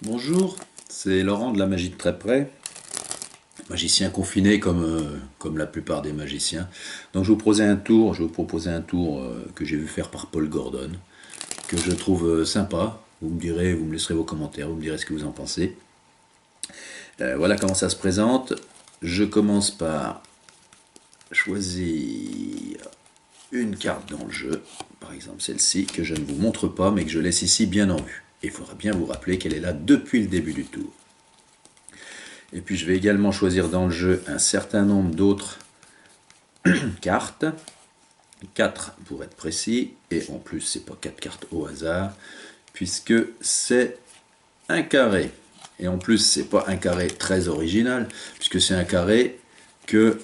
Bonjour, c'est Laurent de la magie de très près, magicien confiné comme la plupart des magiciens. Donc je vais vous proposer un tour que j'ai vu faire par Paul Gordon, que je trouve sympa. Vous me direz, vous me laisserez vos commentaires, vous me direz ce que vous en pensez. Voilà comment ça se présente. Je commence par choisir une carte dans le jeu, par exemple celle-ci, que je ne vous montre pas, mais que je laisse ici bien en vue. Il faudra bien vous rappeler qu'elle est là depuis le début du tour. Et puis je vais également choisir dans le jeu un certain nombre d'autres cartes, 4 pour être précis, et en plus c'est pas 4 cartes au hasard, puisque c'est un carré. Et en plus c'est pas un carré très original, puisque c'est un carré que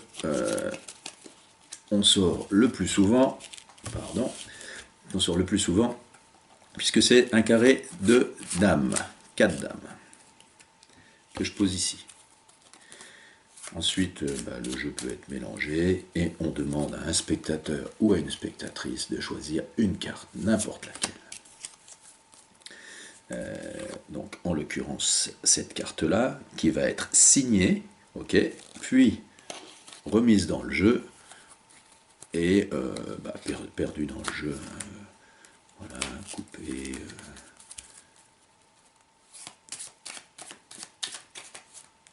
on sort le plus souvent, pardon, on sort le plus souvent, puisque c'est un carré de dames, 4 dames, que je pose ici. Ensuite, le jeu peut être mélangé et on demande à un spectateur ou à une spectatrice de choisir une carte, n'importe laquelle. Donc, en l'occurrence, cette carte-là, qui va être signée, ok, puis remise dans le jeu et perdue dans le jeu. Voilà, coupée.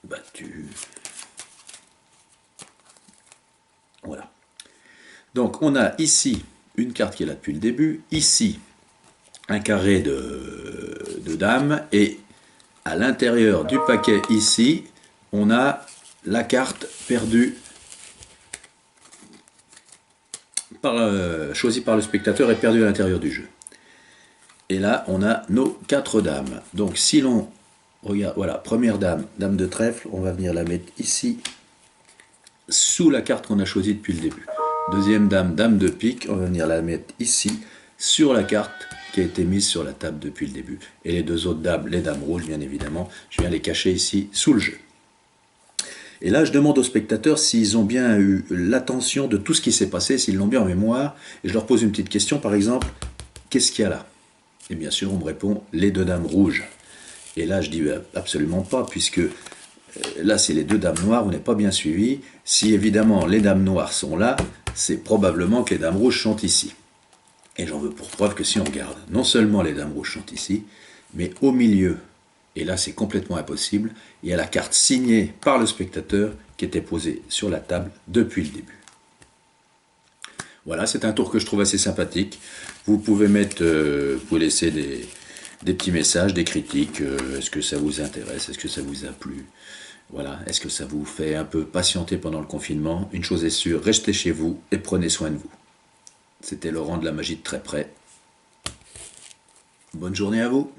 Battue. Voilà. Donc on a ici une carte qui est là depuis le début, ici un carré de dames, et à l'intérieur du paquet ici, on a la carte perdue choisie par le spectateur et perdue à l'intérieur du jeu. Et là, on a nos 4 dames. Donc si l'on regarde, voilà, première dame, dame de trèfle, on va venir la mettre ici, sous la carte qu'on a choisie depuis le début. Deuxième dame, dame de pique, on va venir la mettre ici, sur la carte qui a été mise sur la table depuis le début. Et les deux autres dames, les dames rouges bien évidemment, je viens les cacher ici sous le jeu. Et là, je demande aux spectateurs s'ils ont bien eu l'attention de tout ce qui s'est passé, s'ils l'ont bien en mémoire, et je leur pose une petite question, par exemple, qu'est-ce qu'il y a là? Et bien sûr, on me répond, les deux dames rouges. Et là, je dis absolument pas, puisque là, c'est les deux dames noires, on n'est pas bien suivi. Si évidemment les dames noires sont là, c'est probablement que les dames rouges sont ici. Et j'en veux pour preuve que si on regarde, non seulement les dames rouges sont ici, mais au milieu, et là c'est complètement impossible, il y a la carte signée par le spectateur qui était posée sur la table depuis le début. Voilà, c'est un tour que je trouve assez sympathique. Vous pouvez mettre, vous pouvez laisser des petits messages, des critiques. Est-ce que ça vous intéresse? Est-ce que ça vous a plu? Voilà, est-ce que ça vous fait un peu patienter pendant le confinement? Une chose est sûre, restez chez vous et prenez soin de vous. C'était Laurent de la magie de très près. Bonne journée à vous.